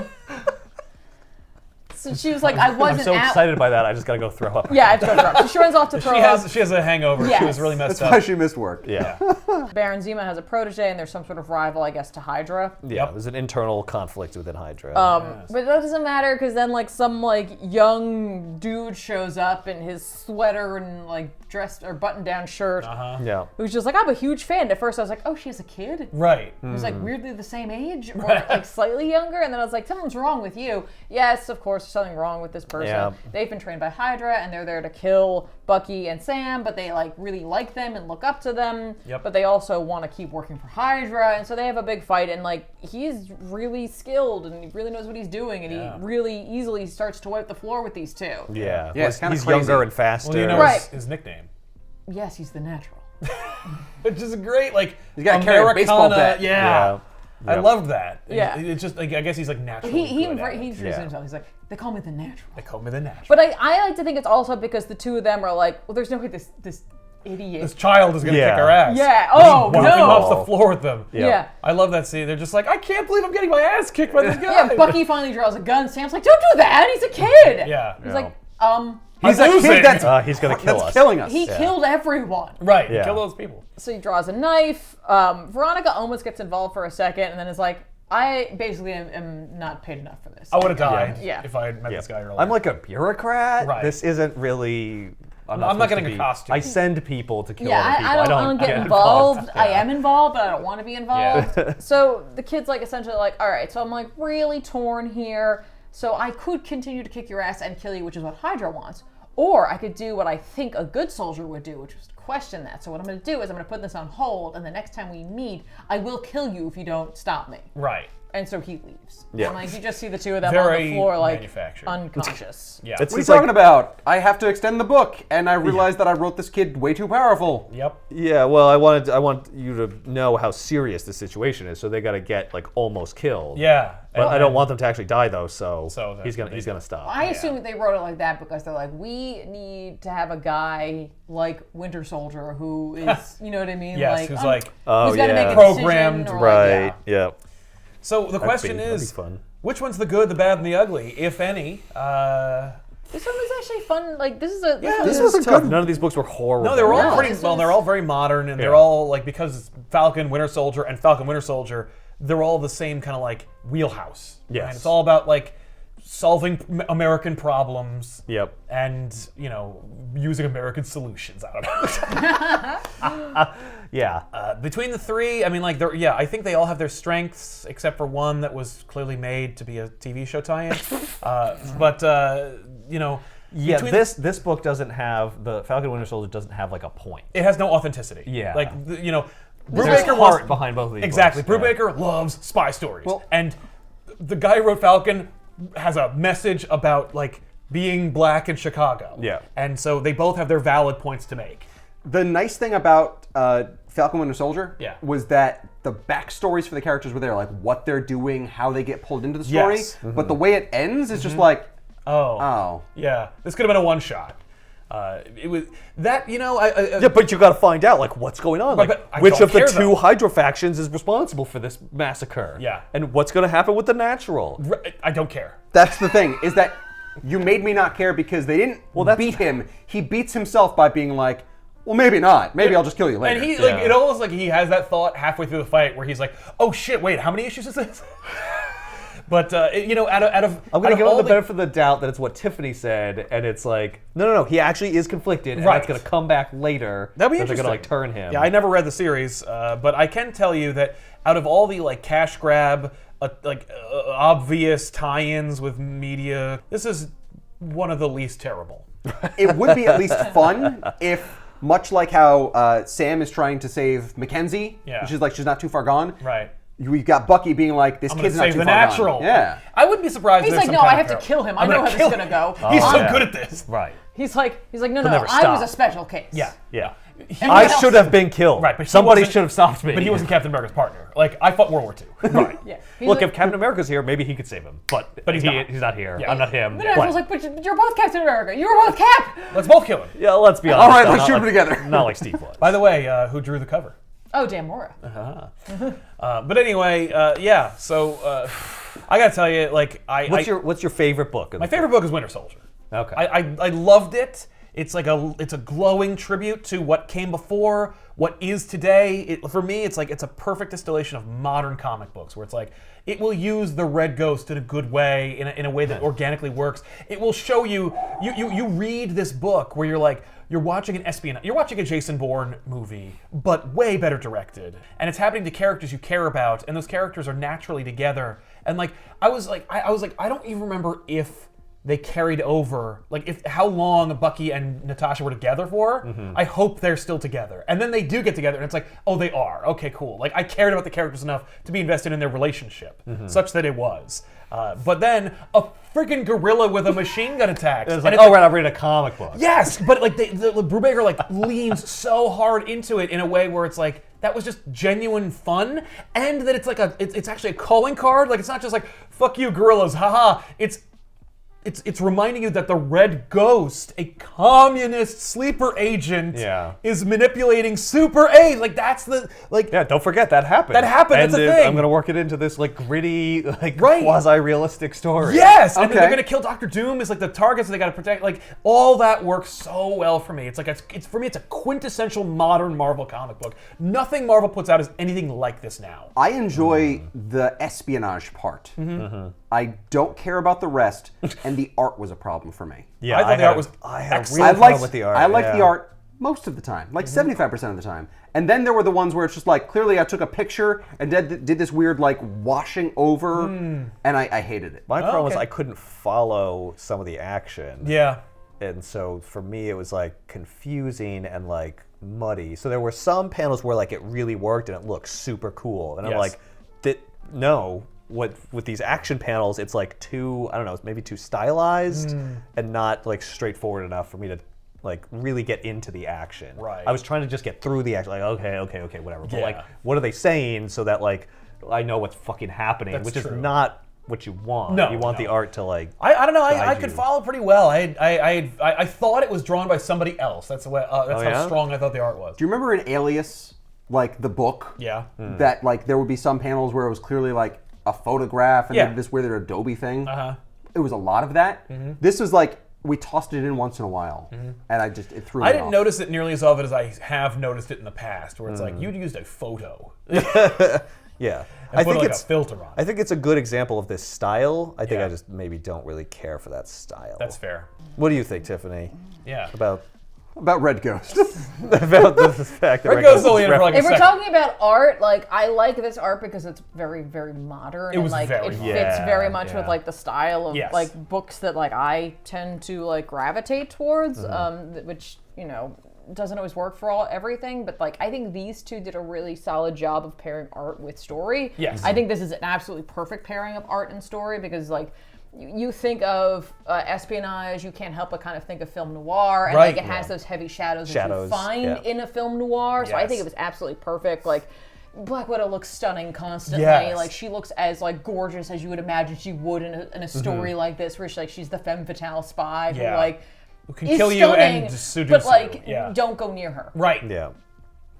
So she was like, I I'm wasn't so out. excited by that. I just gotta go throw up. Yeah, I have to go throw up. So she runs off to throw up. She has a hangover. She Yes. was really messed That's why up. she missed work. Yeah. Baron Zemo has a protege, and there's some sort of rival, I guess, to Hydra. Yeah. There's an internal conflict within Hydra. But that doesn't matter because then like some like young dude shows up in his sweater and like dressed or button-down shirt. yeah. Who's just like, I'm a huge fan. At first I was like, oh, she has a kid? Right. Who's like weirdly the same age or like slightly younger, and then I was like, something's wrong with you. Yes, of course, something wrong with this person. Yeah. They've been trained by Hydra, and they're there to kill Bucky and Sam, but they like really like them and look up to them. Yep. But they also want to keep working for Hydra, and so they have a big fight. And like he's really skilled, and he really knows what he's doing, and he really easily starts to wipe the floor with these two. Yeah, Yeah, it's kinda he's crazy. younger and faster. Well, you know Right. his nickname. Yes, he's the natural. Which is a great, like, He's got to carry a baseball bat. Yeah. I Yep. loved that. Yeah. It's just, like, I guess he's, like, naturally He good at it. introduced himself. He's like, they call me the natural. They call me the natural. But I like to think it's also because the two of them are like, well, there's no way this idiot. This child is going to Yeah. kick our ass. Yeah. Oh One of them no. mops the floor with them. Yeah. I love that scene. They're just like, I can't believe I'm getting my ass kicked by this guy. Yeah. Bucky finally draws a gun. Sam's like, don't do that. He's a kid. Yeah. He's Yeah. like, He's I'm a losing. kid that's He's gonna kill that's us. killing us. he killed everyone. Right. Yeah. Kill those people. So he draws a knife. Veronica almost gets involved for a second, and then is like, I basically am not paid enough for this. I would have died Yeah. if I had met this guy earlier. I'm like a bureaucrat. Right. This isn't really. I'm not supposed getting to a be- costume. I send people to kill Yeah, other people. I don't get involved. I am involved, but I don't want to be involved. So the kid's like essentially like, all right, so I'm like really torn here. So I could continue to kick your ass and kill you, which is what Hydra wants. Or I could do what I think a good soldier would do, which is to question that. So what I'm going to do is I'm going to put this on hold, and the next time we meet, I will kill you if you don't stop me. Right. And so he leaves. Yeah. And like you just see the two of them on Very the floor, like manufactured. unconscious. Yeah. What are you talking about? I have to extend the book, and I realized that I wrote this kid way too powerful. Yep. Yeah, well, I want you to know how serious the situation is, so they got to get like almost killed. Yeah. But I don't want them to actually die though, so, So he's they gonna stop. I assume they wrote it like that because they're like, we need to have a guy like Winter Soldier who is, you know what I mean? Yes, like, who's like who's got to yeah. make a Programmed, decision, or like, Right. Yeah. So the question that'd be is, fun. which one's the good, the bad, and the ugly, if any? This one was actually fun. Like this is a This was a Tough. good. None of these books were horrible. No, they were all No, pretty this well. is- They're all very modern, and they're Yeah. all like because it's Falcon, Winter Soldier, and Falcon, Winter Soldier. They're all the same kind of like wheelhouse. Yes. Right? It's all about like solving American problems. Yep. And using American solutions. I don't know. Yeah. Between the three, I mean, like, I think they all have their strengths, except for one that was clearly made to be a TV show tie-in. Yeah, between this book doesn't have the Falcon Winter Soldier doesn't have like a point. it has no authenticity. Yeah. like There's Brubaker heart behind both of these. exactly. books. Yeah. Brubaker loves spy stories, Well- and the guy who wrote Falcon has a message about like being black in Chicago. Yeah. and so they both have their valid points to make. The nice thing about Falcon Winter Soldier Yeah. was that the backstories for the characters were there, like what they're doing, how they get pulled into the story. Yes. But the way it ends is just like, oh. Yeah, this could have been a one-shot. It was that Yeah, but you got to find out like what's going on. Like but I which don't of the care, two though. Hydra factions is responsible for this massacre? Yeah. And what's going to happen with the natural? I don't care. That's the thing, is that you made me not care because they didn't beat him. He beats himself by being like, well, maybe not. Maybe I'll just kill you later. And he Yeah. it almost like he has that thought halfway through the fight where he's like, "Oh shit, wait, how many issues is this?" But out of I'm going to give him all the benefit of the doubt that it's what Tiffany said, and it's like, no, he actually is conflicted, and Right. that's going to come back later. That'd be that interesting. They're going to like turn him. Yeah, I never read the series, but I can tell you that out of all the like cash grab, obvious tie-ins with media, this is one of the least terrible. It would be at least fun if, much like how Sam is trying to save Mackenzie, Yeah. which is like she's not too far gone. Right. We've got Bucky being like, this I'm gonna kid's not save too the far natural. gone. Yeah. I wouldn't be surprised. He's if there's like, some no, kind I of have to parallel. kill him. I I'm know gonna how this kill is gonna go. He's so yeah. good at this. Right. He's like, no, never I was stop. a special case. Yeah. Yeah. He I was- should have been killed. Right, but he somebody wasn't- should have stopped me. But he wasn't Captain America's partner. Like I fought World War II. Right. Yeah. He's Look, like, if Captain America's here, maybe he could save him. But he's not. he's not here. Yeah. I'm not him. the Natural's like, but you're both Captain America. You were both Cap. Let's both kill him. Yeah, let's be honest. All right, though, let's not shoot like- them together. Not like Steve was. By the way, who drew the cover? Oh, Dan Mora. But anyway, yeah. So I gotta tell you, like, What's your favorite book? my favorite book is Winter Soldier. Okay. I loved it. It's like it's a glowing tribute to what came before, what is today. For me, it's a perfect distillation of modern comic books, where it's like it will use the Red Ghost in a good way, in a way that organically works. It will show you read this book where you're watching an espionage, you're watching a Jason Bourne movie, but way better directed, and it's happening to characters you care about, and those characters are naturally together. And I was like, I don't even remember if they carried over, like if how long Bucky and Natasha were together for, I hope they're still together. And then they do get together and it's like, oh, they are. Okay, cool. Like I cared about the characters enough to be invested in their relationship, such that it was. But then a freaking gorilla with a machine gun attacks. It's like, oh, right, I'm reading a comic book. Yes, but like the Brubaker like leans so hard into it in a way where it's like, that was just genuine fun, and that it's like it's actually a calling card. Like it's not just like, fuck you gorillas, haha. It's reminding you that the Red Ghost, a communist sleeper agent, is manipulating Super A. Like that's the Yeah, don't forget that happened. That happened. And that's a thing. I'm gonna work it into this like gritty, like quasi-realistic story. Yes, and they're gonna kill Doctor Doom. Is like the targets that they gotta protect. Like all that works so well for me. It's like it's for me. It's a quintessential modern Marvel comic book. Nothing Marvel puts out is anything like this now. I enjoy the espionage part. I don't care about the rest, and the art was a problem for me. Yeah, I thought the art was I had a excellent. real problem with the art. I liked the art most of the time, like 75% of the time. And then there were the ones where it's just like, clearly I took a picture and did this weird like washing over, and I hated it. My problem was I couldn't follow some of the action. Yeah. And so for me, it was like confusing and like muddy. So there were some panels where like it really worked and it looked super cool. And I'm like, no. With these action panels, it's like too, I don't know, maybe too stylized and not like straightforward enough for me to like really get into the action. Right. I was trying to just get through the action, like okay, whatever. But like, what are they saying so that like I know what's fucking happening, That's which true. is not what you want. No, you want the art to like. I don't know. I guide could you. follow pretty well. I thought it was drawn by somebody else. That's the way. That's how strong I thought the art was. Do you remember in Alias, like the book? Yeah. That like there would be some panels where it was clearly like a photograph and then this weird Adobe thing. It was a lot of that. This was like we tossed it in once in a while, and it threw me I didn't off. notice it nearly as often as I have noticed it in the past, where it's like you'd used a photo. Yeah, I think it's a filter on. I think it's a good example of this style. I think I just maybe don't really care for that style. That's fair. What do you think, Tiffany? Yeah. About Red Ghost. about the fact that Red Ghost's only in it for like a If we're second. talking about art, like I like this art because it's very, very modern. It was and like very it modern. fits very much Yeah. with like the style of Yes. like books that like I tend to like gravitate towards, which doesn't always work for everything, but like I think these two did a really solid job of pairing art with story. Yes. I think this is an absolutely perfect pairing of art and story because like you think of espionage, you can't help but kind of think of film noir, and Right. like it has those heavy shadows that you find yeah. in a film noir. So I Yes. think it was absolutely perfect. Like Black Widow looks stunning constantly. Yes. Like she looks as like gorgeous as you would imagine she would in a story like this, where she's the femme fatale spy who Yeah. like Who can is kill you stunning, and seduce but like you. Yeah. don't go near her. Right. yeah.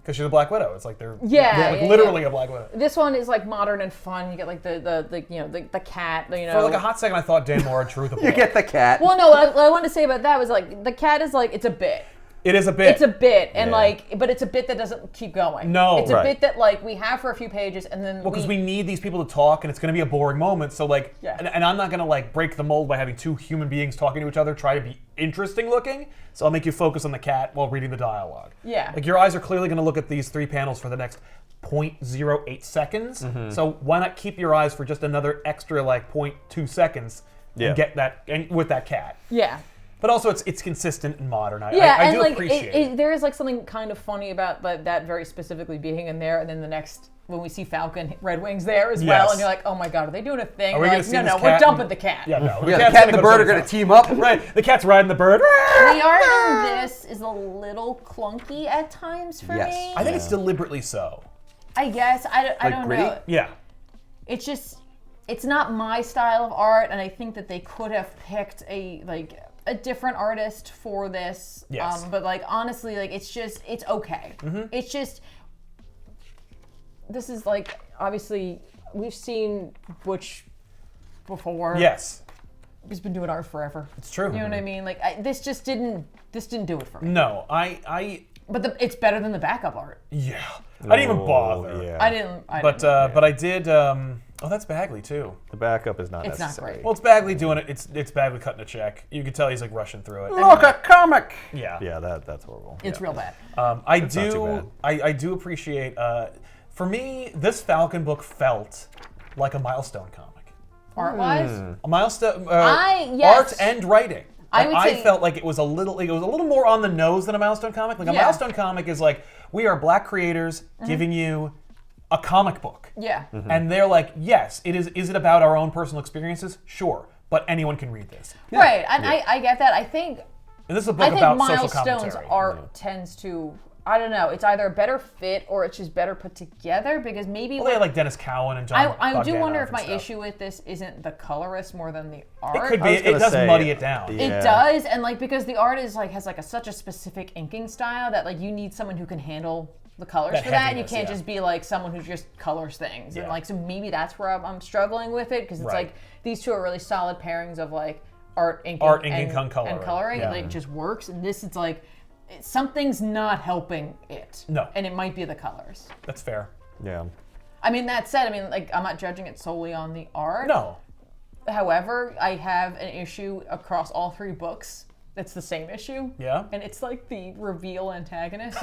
Because she's a Black Widow. It's like they're Yeah, like yeah, literally a Black Widow. This one is like modern and fun. You get like the cat. For like a hot second, I thought Dan Mora drew the book. You get the cat. Well, no, what I wanted to say about that was like the cat is like it's a bit. It is a bit. It's a bit, and Yeah. like, but it's a bit that doesn't keep going. No. It's a Right. bit that like we have for a few pages, and then Well, because we need these people to talk, and it's going to be a boring moment. So, like, Yeah. and I'm not going to like break the mold by having two human beings talking to each other, try to be interesting looking. So I'll make you focus on the cat while reading the dialogue. Yeah. Like your eyes are clearly going to look at these three panels for the next 0.08 seconds. So why not keep your eyes for just another extra like 0.2 seconds Yeah. and get that and with that cat. yeah. But also it's consistent and modern. I And do like appreciate it. there is like something kind of funny about that very specifically being in there, and then the next when we see Falcon, Red Wings there as well, Yes. and you're like, oh my god, are they doing a thing? Are we We're gonna like, see no, this no, we're cat dumping and- the cat. Yeah, no. Yeah, the cat and the bird are going to team up. Right. The cat's riding the bird. The art in this is a little clunky at times for Yes. me. I think it's deliberately so. I guess I don't gritty? know. Yeah. It's just it's not my style of art, and I think that they could have picked a different artist for this. Yes. But like honestly, like it's okay. Mm-hmm. It's just this is like obviously we've seen Butch before. Yes. He's been doing art forever. It's true. You know what I mean? Like this didn't do it for me. No, I But it's better than the backup art. yeah. I didn't even bother. Yeah. I didn't. But I did. Oh, that's Bagley too. The backup is not It's not necessary. great. Well, it's Bagley doing it. It's Bagley cutting a check. You can tell he's like rushing through it. Look, a comic. Yeah. Yeah, that's horrible. It's real bad. I not too do. I do appreciate. For me, this Falcon book felt like a milestone comic. art-wise. A milestone. yes. Art and writing. I would say- felt like it was a little more on the nose than a milestone comic. Like a milestone comic is like, we are black creators giving you a comic book. Yeah. And they're like, yes, it is. Is it about our own personal experiences? Sure, but anyone can read this. Right, and I get that. I think And this is a book about social Milestone's commentary. art tends to, I don't know, it's either a better fit or it's just better put together because maybe Well, they had like Dennis Cowan and John. I do Bogdanoff wonder if and my stuff. issue with this isn't the colorist more than the art. It could be. was It gonna does say, muddy it down. yeah. It does, and like because the art is like has like such a specific inking style that like you need someone who can handle the colors That for that. You heaviness, can't yeah. just be like someone who just colors things, and Yeah. like so maybe that's where I'm struggling with it because it's Right. like these two are really solid pairings of like art, inking, and coloring. and coloring. Yeah. Like, it just works, and this is like something's not helping it. No. and it might be the colors. That's fair. Yeah. I mean, that said, I mean, like, I'm not judging it solely on the art. No. However, I have an issue across all three books that's the same issue. Yeah? And it's like the reveal antagonist.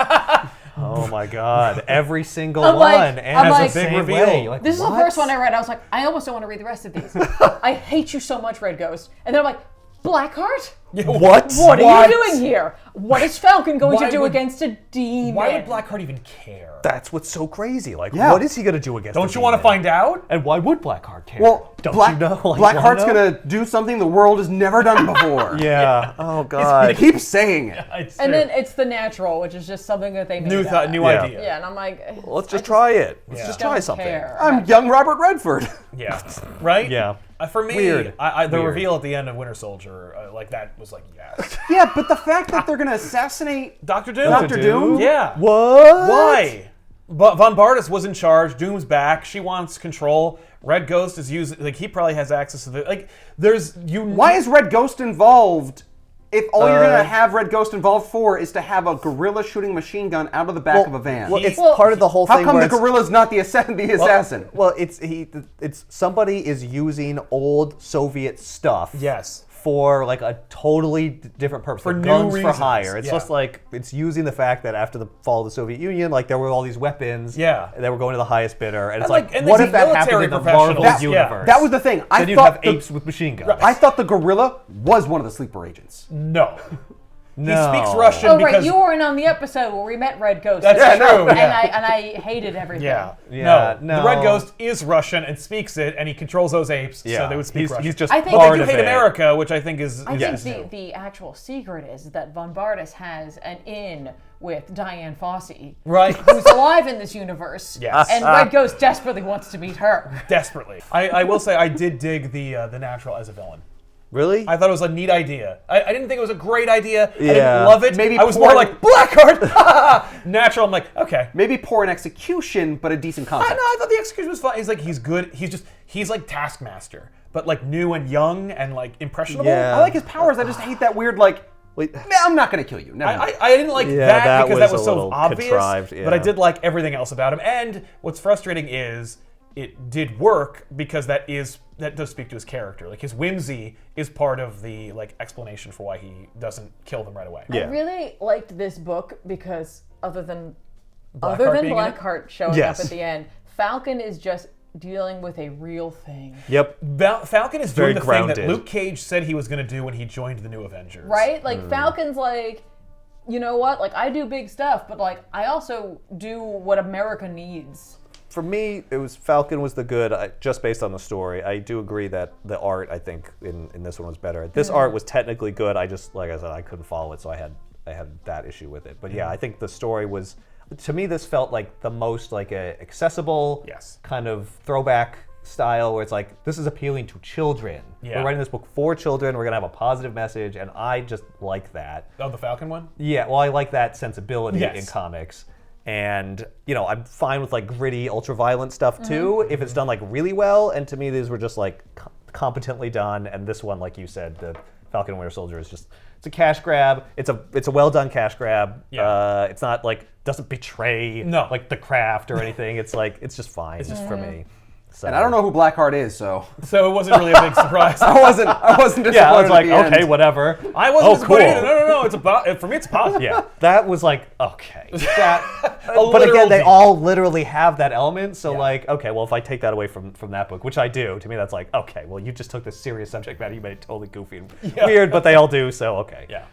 Oh my God! Every single I'm one like- ends I'm a like- big Same reveal. way. You're like, This is the what? first one I read. I was like, I almost don't want to read the rest of these. I hate you so much, Red Ghost. And then I'm like, Blackheart? What? What are you doing here? What is Falcon going Why to do would- against a demon? Why would Blackheart even care? That's what's so crazy. Like, Yeah. what is he gonna do against? Don't the you want to demon? find out? And why would Blackheart care? Well, don't Black, you know? Like, Blackheart's wanna know? gonna do something the world has never done before. Yeah. Oh They God. keep saying it. It's And true. then it's the natural, which is just something that they made new up. new Yeah. idea. Yeah, and I'm like, Let's just try it. Let's Yeah. just don't try something. care. I'm young Robert Redford. Yeah. Right? Yeah. For me, Weird. the Weird. reveal at the end of Winter Soldier, like that was like, yes. Yeah, but the fact that they're gonna assassinate Doctor Doom. Dr. Doom? Yeah. What? Why? But Von Bartis was in charge. Doom's back. She wants control. Red Ghost is using, like, he probably has access to the, like, there's, you. Why is Red Ghost involved? If all you're gonna have Red Ghost involved for is to have a gorilla shooting machine gun out of the back of a van. Well, it's Well, part of the whole How thing. come where the gorilla's not the assassin? Well, it's somebody is using old Soviet stuff. Yes. For like a totally different purpose, For like new guns reasons, for hire. It's yeah. just like it's using the fact that after the fall of the Soviet Union, like there were all these weapons. Yeah. That were going to the highest bidder, and it's like- like, and what these if that happened military in the professionals, Marvel yeah. universe? That was the thing. Then you'd have apes with machine guns. I thought the gorilla was one of the sleeper agents. No. No. He speaks Russian Oh, because. right, you weren't on the episode where we met Red Ghost. That's Yeah, no, true. but- yeah. And I hated everything. Yeah. Yeah, No. The no. Red Ghost is Russian and speaks it, and he controls those apes, Yeah. so they would speak Russian. He's just I think- But part they do of hate it. America, which I think is. I yes. think the actual secret is that Von Bartis has an in with Diane Fossey. Right. Who's alive in this universe. Yes. And Red Ghost desperately wants to meet her. Desperately. I will say I did dig the Natural as a villain. Really? I thought it was a neat idea. I didn't think it was a great idea. I Yeah. didn't love it. Maybe I was poor- more like, Blackheart! Natural, I'm like, okay. Maybe poor in execution, but a decent concept. I thought the execution was fine. He's like, he's good. He's like Taskmaster, but like new and young and like impressionable. Yeah. I like his powers. I just hate that weird like. Wait. "Nah, I'm not gonna kill you. Never mind." I didn't like Yeah, that that because was that was a so little obvious. contrived, But I yeah. did like everything else about him. And what's frustrating is it did work because that does speak to his character. Like his whimsy is part of the like explanation for why he doesn't kill them right away. Yeah. I really liked this book because other than Blackheart being in it? Blackheart showing Yes. up at the end, Falcon is just dealing with a real thing. Yep. Falcon is Very doing the thing that grounded. Luke Cage said he was going to do when he joined the New Avengers. Right? Like Falcon's like, you know what? Like I do big stuff, but like I also do what America needs. For me, it was Falcon was the good, just based on the story. I do agree that the art, I think, in this one was better. This art was technically good. I just, like I said, I couldn't follow it, so I had that issue with it. But yeah, I think the story was, to me, this felt like the most like a accessible, Yes. kind of throwback style where it's like, this is appealing to children. Yeah. We're writing this book for children. We're gonna have a positive message, and I just like that. Oh, the Falcon one? Yeah, well, I like that sensibility Yes. in comics. And, you know, I'm fine with like gritty, ultra-violent stuff too, if it's done like really well. And to me, these were just like competently done. And this one, like you said, the Falcon and Winter Soldier is just, it's a cash grab. It's a well-done cash grab. Yeah. It's not like, doesn't betray No. like the craft or anything. It's like, it's just fine. It's just for me. So, And I don't know who Blackheart is, so So it wasn't really a big surprise. I wasn't disappointed. Yeah, I was like, at the okay, end. whatever. I wasn't Oh, cool. disappointed either. No. no, it's for me. It's positive. Yeah, that was like okay. That, but literal again, they deep. all literally have that element. So Yeah. like, okay, well, if I take that away from that book, which I do, to me that's like, okay, well, you just took this serious subject matter, you made it totally goofy and weird, but they all do. So okay. Yeah.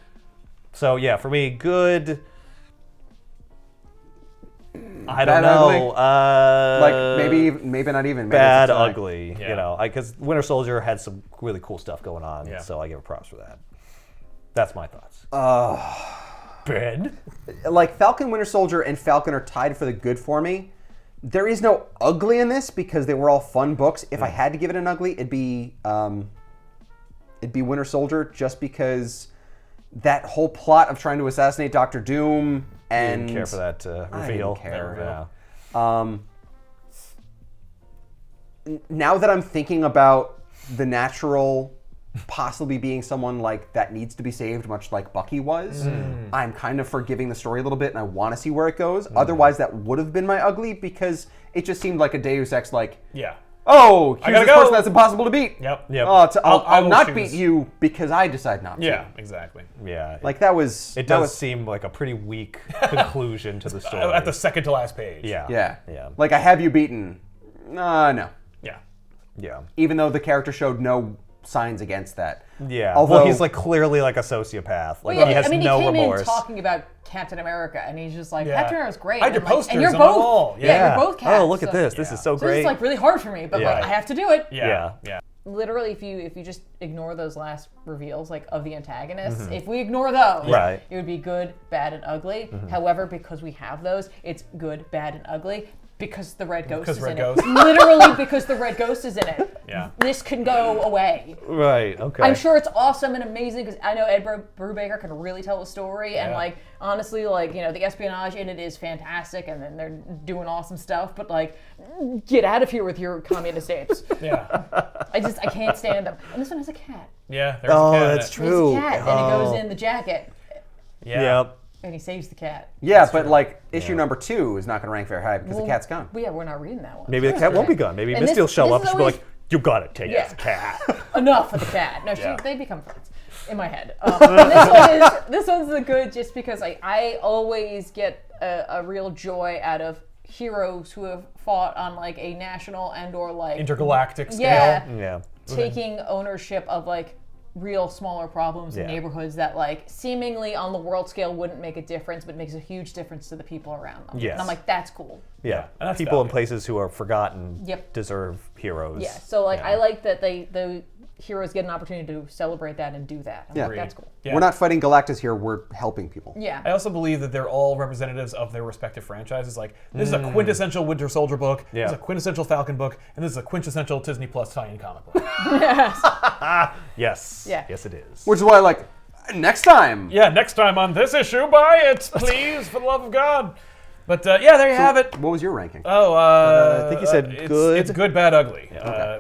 So yeah, for me, good. I Bad, don't know. Like maybe not even. Maybe Bad, it's a tie. ugly. Yeah. You know, because Winter Soldier had some really cool stuff going on. Yeah. So I give it props for that. That's my thoughts. Ben. Like Falcon, Winter Soldier, and Falcon are tied for the good for me. There is no ugly in this because they were all fun books. If I had to give it an ugly, it'd be Winter Soldier, just because that whole plot of trying to assassinate Doctor Doom and Didn't care for that I reveal. didn't care. Yeah. Now that I'm thinking about the Natural possibly being someone like that needs to be saved, much like Bucky was, I'm kind of forgiving the story a little bit, and I want to see where it goes. Otherwise, that would have been my ugly, because it just seemed like a Deus Ex, like, Yeah. oh, here's gotta this person go. that's impossible to beat. Yep. Yep. Oh, I I'll will not choose. beat you because I decide not to. Yeah. Exactly. Yeah. Like that was. it that does was- seem like a pretty weak conclusion to the story. At the second to last page. yeah. Yeah. Yeah. Like I have you beaten. No. Yeah. Yeah. Even though the character showed no signs against that. Yeah. Although well, he's like clearly like a sociopath. Like Well, he has I mean, no he came remorse. in talking about Captain America, and he's just like, Yeah. Captain America's great. I had your And I'm like, posters and you're on the both. wall. Yeah, you're both Caps. Oh, look at this. This Yeah. is so So great. it's like really hard for me, but Yeah. like I have to do it. Yeah. Yeah. Yeah. Literally, if you just ignore those last reveals, like of the antagonists, if we ignore those, Right. it would be good, bad, and ugly. However, because we have those, it's good, bad, and ugly. Because the Red Ghost Because is Red in Ghost. it. Literally because the Red Ghost is in it. Yeah. This can go away. Right. Okay. I'm sure it's awesome and amazing because I know Ed Brubaker can really tell a story, and Yeah. like honestly, like the espionage in it is fantastic, and then they're doing awesome stuff. But like, get out of here with your communist apes. Yeah. I can't stand them. And this one has a cat. Yeah. There's Oh, a cat in that's it. true. There's a cat, and it goes in the jacket, Yeah. Yep. and he saves the cat. Yeah, but like issue number 2 is not going to rank very high because the cat's gone. Well, yeah, we're not reading that one. Maybe the cat won't be gone. Maybe And Misty will this- show this up is and she'll be always- like, "You gotta take Yeah. this cat." Enough for the cat. No, Yeah. they become friends in my head. And this one's the good just because I always get a real joy out of heroes who have fought on like a national and or like Intergalactic scale. yeah, Yeah. taking ownership of like real smaller problems in Yeah. neighborhoods that like seemingly on the world scale wouldn't make a difference but makes a huge difference to the people around them. Yes. And I'm like, that's cool. Yeah. and that's People in valid. places who are forgotten Yep. deserve heroes. Yeah. So like Yeah. I like that the heroes get an opportunity to celebrate that and do that. I'm Yeah. like, that's cool. Yeah. We're not fighting Galactus here. We're helping people. Yeah. I also believe that they're all representatives of their respective franchises. Like, this is a quintessential Winter Soldier book, Yeah. this is a quintessential Falcon book, and this is a quintessential Disney Plus tie-in comic book. Yes. Yeah. Yes, it is. Which is why, like, next time. Yeah, next time on this issue, buy it, please, for the love of God. But yeah, there you have it. What was your ranking? Oh, I think you said it's, good. It's good, bad, ugly.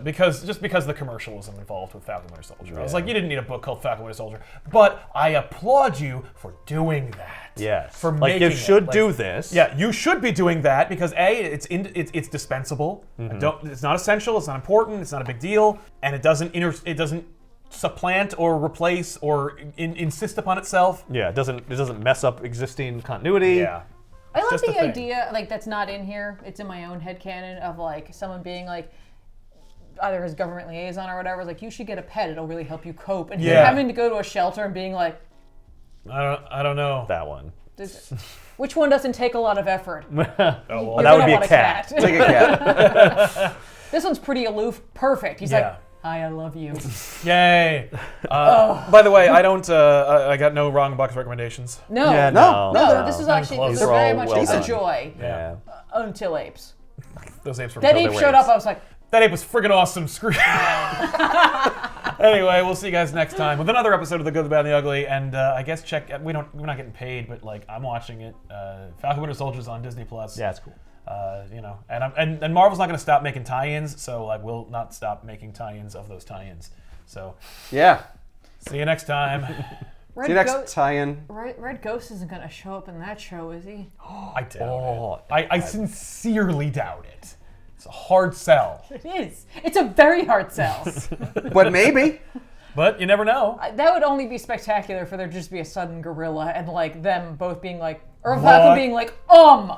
Because the commercialism involved with Falcon Winter Soldier. I was like, you didn't need a book called Falcon Winter Soldier, but I applaud you for doing that. Yes. For like, making you it. should Like, do this. Yeah, you should be doing that because it's dispensable. It's not essential. It's not important. It's not a big deal, and it doesn't supplant or replace or insist upon itself. Yeah. It doesn't mess up existing continuity. Yeah. I love just a the thing. idea, like that's not in here. It's in my own headcanon of like someone being like either his government liaison or whatever, like you should get a pet. It'll really help you cope. And Yeah. having to go to a shelter and being like, I don't know. That one. which one doesn't take a lot of effort? Oh, well, that You're would gonna be a want cat. Take a cat. This one's pretty aloof. Perfect. He's Yeah. like, hi, I love you. Yay. By the way, I don't. I got no wrong box recommendations. No, Yeah, No, no, this is Not actually close. they're They're very all much well a done. joy Yeah. until apes. Those apes were That killed. ape showed up. I was like, That ape was friggin' awesome. Screw. Anyway, we'll see you guys next time with another episode of The Good, the Bad, and the Ugly. And I guess we're not getting paid, but like I'm watching it. Falcon Winter Soldier's on Disney Plus. Yeah, it's cool. And Marvel's not going to stop making tie-ins, so like we'll not stop making tie-ins of those tie-ins. So Yeah. see you next time. See you next tie-in. Red Ghost isn't going to show up in that show, is he? I doubt it. I sincerely doubt it. It's a hard sell. It is. It's a very hard sell. But maybe. But you never know. That would only be spectacular for there just be a sudden gorilla and like them both being like, or Falcon being like, And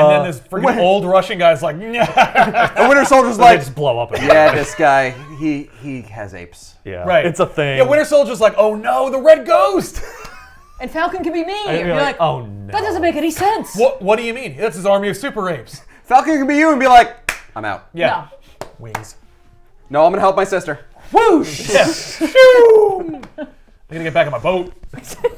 then this freaking old Russian guy's like, The Winter Soldier's They like, just blow up. yeah, this guy, he has apes. Yeah, right. It's a thing. Yeah, Winter Soldier's like, oh no, the Red Ghost. and Falcon can be me. And You're you're like, oh no. that doesn't make any sense. What do you mean? That's his army of super apes. Falcon can be you and be like, I'm out. Yeah. No. Wings. No, I'm gonna help my sister. Whoosh! Yeah. Shoo! I'm gonna get back on my boat.